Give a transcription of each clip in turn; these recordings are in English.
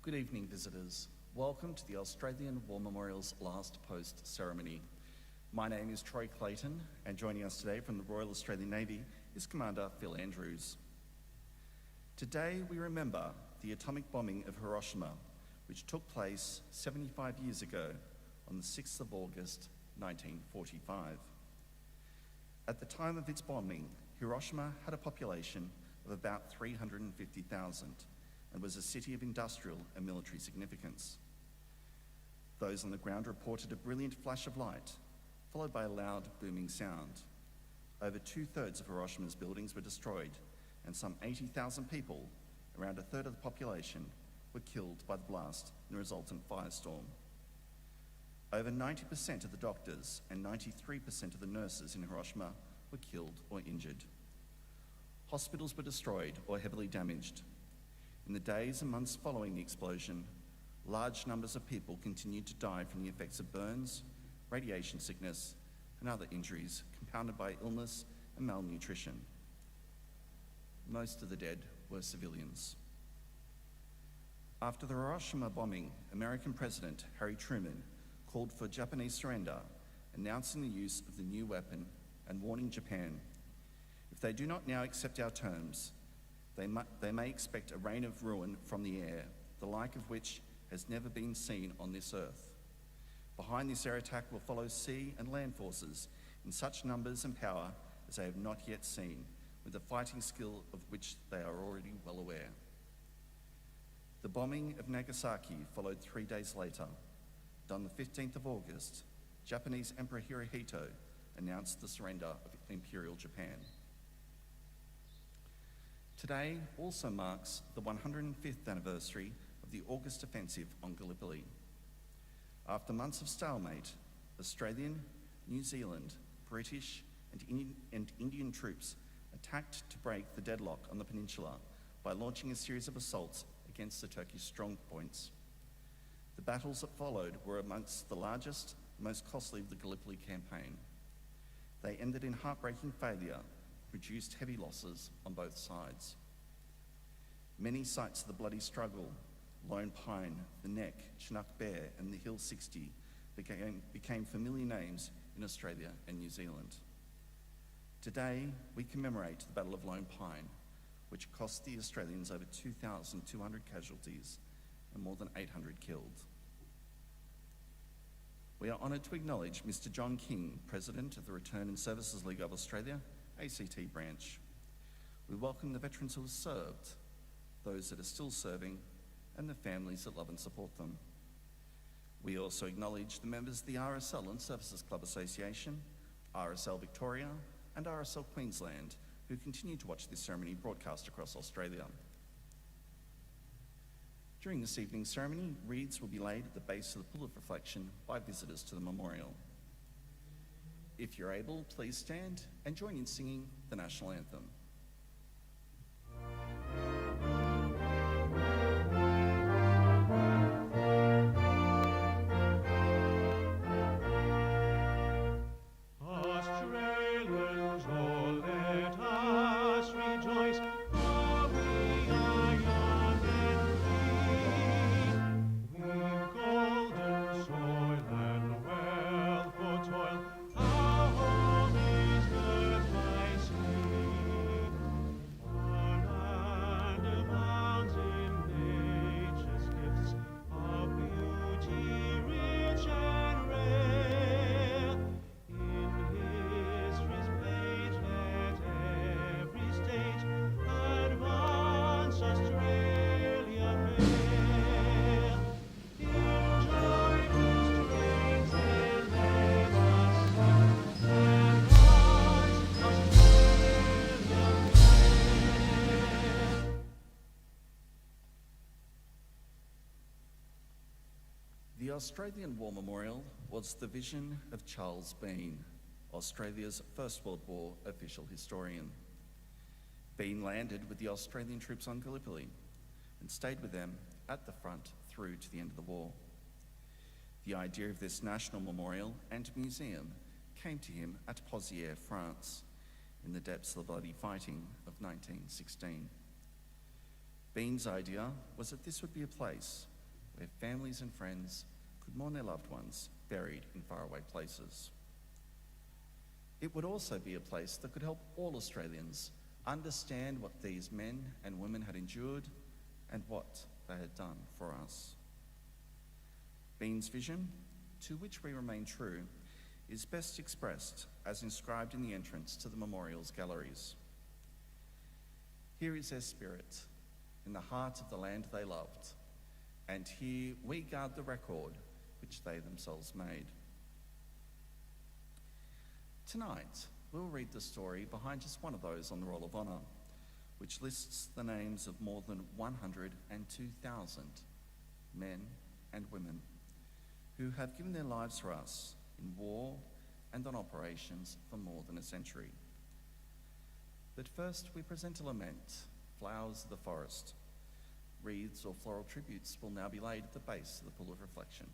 Good evening, visitors. Welcome to the Australian War Memorial's last post ceremony. My name is Troy Clayton, and joining us today from the Royal Australian Navy is Commander Phil Andrews. Today we remember the atomic bombing of Hiroshima, which took place 75 years ago on the 6th of August, 1945. At the time of its bombing, Hiroshima had a population of about 350,000 and was a city of industrial and military significance. Those on the ground reported a brilliant flash of light, followed by a loud booming sound. Over 2/3 of Hiroshima's buildings were destroyed, and some 80,000 people, around a third of the population, were killed by the blast and the resultant firestorm. Over 90% of the doctors and 93% of the nurses in Hiroshima were killed or injured. Hospitals were destroyed or heavily damaged. In the days and months following the explosion, large numbers of people continued to die from the effects of burns, radiation sickness, and other injuries compounded by illness and malnutrition. Most of the dead were civilians. After the Hiroshima bombing, American President Harry Truman called for Japanese surrender, announcing the use of the new weapon and warning Japan, if they do not now accept our terms, they may expect a rain of ruin from the air, the like of which has never been seen on this earth. Behind this air attack will follow sea and land forces in such numbers and power as they have not yet seen, with the fighting skill of which they are already well aware. The bombing of Nagasaki followed 3 days later, and on the 15th of August, Japanese Emperor Hirohito announced the surrender of Imperial Japan. Today also marks the 105th anniversary of the August offensive on Gallipoli. After months of stalemate, Australian, New Zealand, British and Indian troops attacked to break the deadlock on the peninsula by launching a series of assaults against the Turkish strongpoints. The battles that followed were amongst the largest and most costly of the Gallipoli campaign. They ended in heartbreaking failure, produced heavy losses on both sides. Many sites of the bloody struggle, Lone Pine, the Neck, Chinook Bear, and the Hill 60 became familiar names in Australia and New Zealand. Today, we commemorate the Battle of Lone Pine, which cost the Australians over 2,200 casualties and more than 800 killed. We are honoured to acknowledge Mr. John King, President of the Return and Services League of Australia, ACT branch. We welcome the veterans who have served, those that are still serving, and the families that love and support them. We also acknowledge the members of the RSL Services Clubs Association, RSL Victoria, and RSL Queensland, who continue to watch this ceremony broadcast across Australia. During this evening's ceremony, wreaths will be laid at the base of the pool of reflection by visitors to the memorial. If you're able, please stand and join in singing the national anthem. The Australian War Memorial was the vision of Charles Bean, Australia's First World War official historian. Bean landed with the Australian troops on Gallipoli and stayed with them at the front through to the end of the war. The idea of this national memorial and museum came to him at Pozières, France, in the depths of the bloody fighting of 1916. Bean's idea was that this would be a place where families and friends could mourn their loved ones buried in faraway places. It would also be a place that could help all Australians understand what these men and women had endured and what they had done for us. Bean's vision, to which we remain true, is best expressed as inscribed in the entrance to the memorial's galleries. Here is their spirit, in the heart of the land they loved, and here we guard the record which they themselves made. Tonight, we'll read the story behind just one of those on the Roll of Honour, which lists the names of more than 102,000 men and women who have given their lives for us in war and on operations for more than a century. But first, we present a lament, Flowers of the Forest. Wreaths or floral tributes will now be laid at the base of the Pool of Reflection.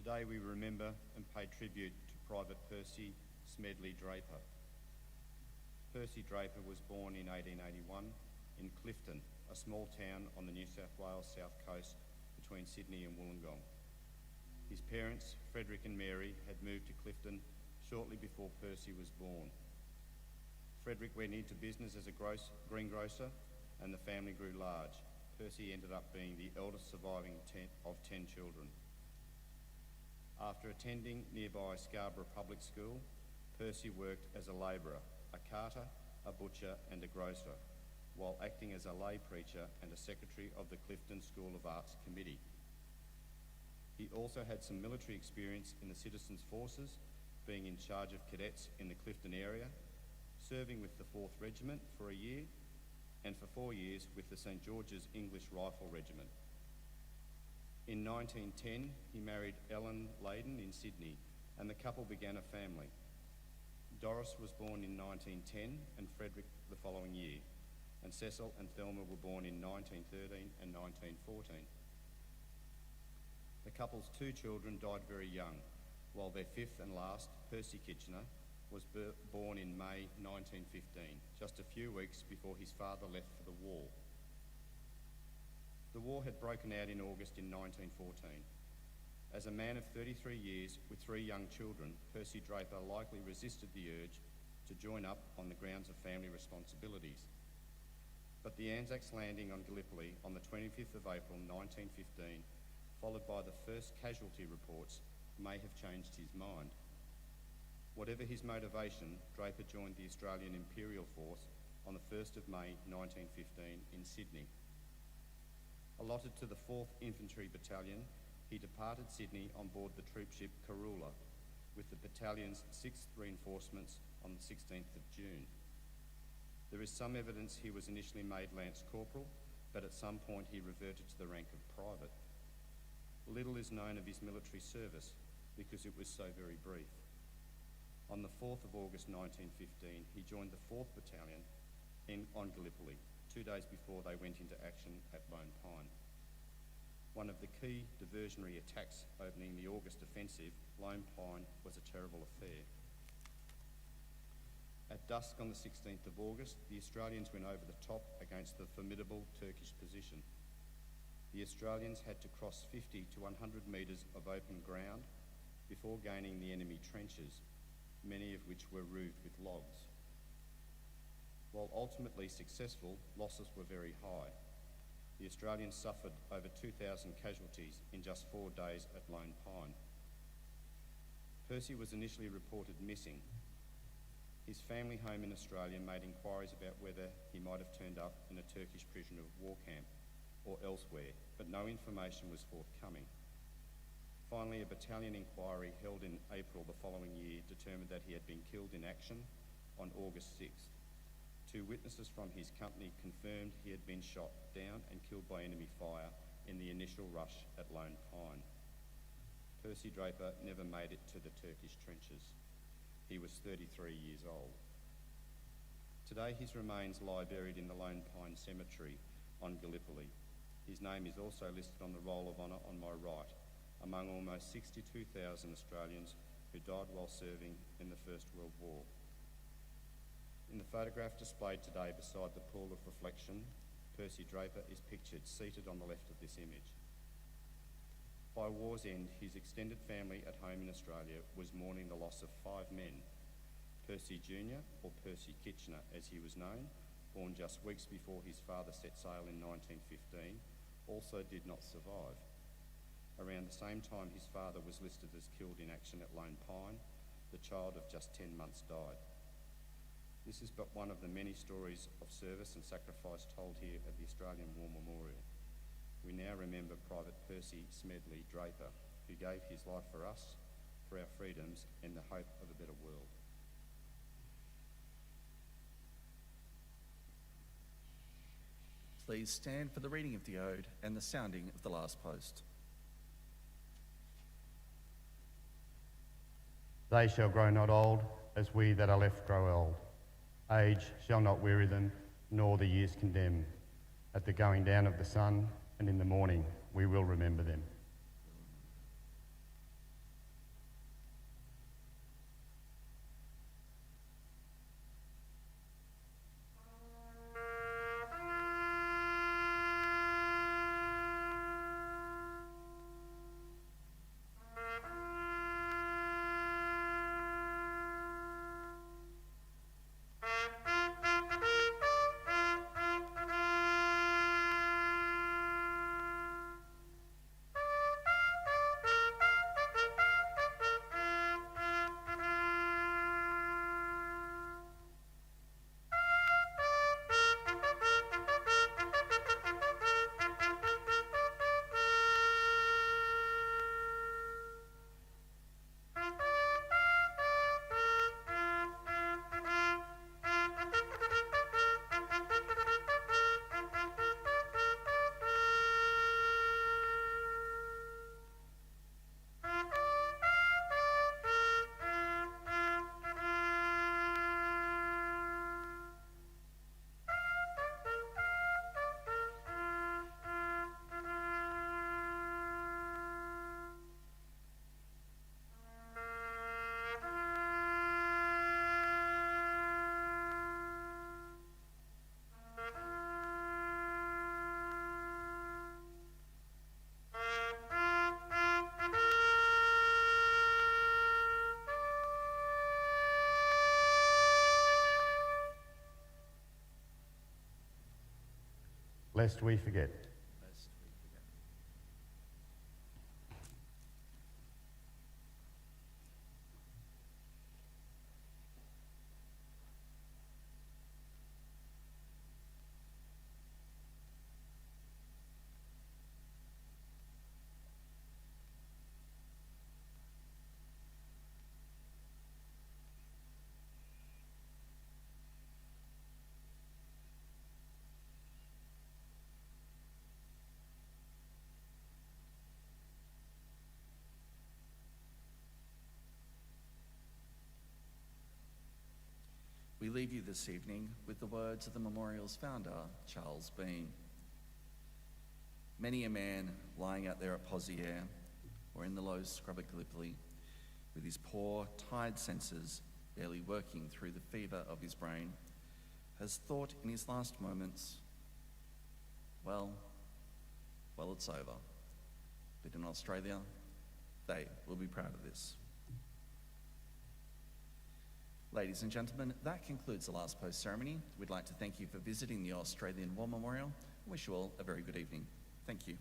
Today we remember and pay tribute to Private Percy Smedley Draper. Percy Draper was born in 1881 in Clifton, a small town on the New South Wales south coast between Sydney and Wollongong. His parents, Frederick and Mary, had moved to Clifton shortly before Percy was born. Frederick went into business as a greengrocer and the family grew large. Percy ended up being the eldest surviving of 10 children. After attending nearby Scarborough Public School, Percy worked as a labourer, a carter, a butcher and a grocer, while acting as a lay preacher and a secretary of the Clifton School of Arts Committee. He also had some military experience in the Citizens Forces, being in charge of cadets in the Clifton area, serving with the 4th Regiment for a year, and for 4 years with the St George's English Rifle Regiment. In 1910, he married Ellen Leyden in Sydney, and the couple began a family. Doris was born in 1910 and Frederick the following year, and Cecil and Thelma were born in 1913 and 1914. The couple's 2 children died very young, while their 5th and last, Percy Kitchener, was born in May 1915, just a few weeks before his father left for the war. The war had broken out in August in 1914. As a man of 33 years with 3 young children, Percy Draper likely resisted the urge to join up on the grounds of family responsibilities. But the Anzacs landing on Gallipoli on the 25th of April 1915, followed by the first casualty reports, may have changed his mind. Whatever his motivation, Draper joined the Australian Imperial Force on the 1st of May 1915 in Sydney. Allotted to the 4th Infantry Battalion, he departed Sydney on board the troopship Karula, with the battalion's 6th reinforcements on the 16th of June. There is some evidence he was initially made Lance Corporal, but at some point he reverted to the rank of private. Little is known of his military service because it was so very brief. On the 4th of August 1915, he joined the 4th Battalion on Gallipoli, 2 days before they went into action at Lone Pine. One of the key diversionary attacks opening the August offensive, Lone Pine, was a terrible affair. At dusk on the 16th of August, the Australians went over the top against the formidable Turkish position. The Australians had to cross 50 to 100 metres of open ground before gaining the enemy trenches, many of which were roofed with logs. While ultimately successful, losses were very high. The Australians suffered over 2,000 casualties in just 4 days at Lone Pine. Percy was initially reported missing. His family home in Australia made inquiries about whether he might have turned up in a Turkish prisoner of war camp or elsewhere, but no information was forthcoming. Finally, a battalion inquiry held in April the following year determined that he had been killed in action on August 6th. 2 witnesses from his company confirmed he had been shot down and killed by enemy fire in the initial rush at Lone Pine. Percy Draper never made it to the Turkish trenches. He was 33 years old. Today his remains lie buried in the Lone Pine Cemetery on Gallipoli. His name is also listed on the Roll of Honour on my right, among almost 62,000 Australians who died while serving in the First World War. In the photograph displayed today beside the pool of reflection, Percy Draper is pictured seated on the left of this image. By war's end, his extended family at home in Australia was mourning the loss of 5 men. Percy Jr., or Percy Kitchener as he was known, born just weeks before his father set sail in 1915, also did not survive. Around the same time his father was listed as killed in action at Lone Pine, the child of just 10 months died. This is but one of the many stories of service and sacrifice told here at the Australian War Memorial. We now remember Private Percy Smedley Draper, who gave his life for us, for our freedoms, and the hope of a better world. Please stand for the reading of the Ode and the sounding of the last post. They shall grow not old, as we that are left grow old. Age shall not weary them, nor the years condemn. At the going down of the sun, and in the morning we will remember them. Lest we forget. Lest we forget. leave you this evening with the words of the memorial's founder, Charles Bean. Many a man lying out there at Poziere or in the low scrubber Gallipoli with his poor, tired senses barely working through the fever of his brain has thought in his last moments, well, it's over. But in Australia, they will be proud of this. Ladies and gentlemen, that concludes the last post ceremony. We'd like to thank you for visiting the Australian War Memorial and wish you all a very good evening. Thank you.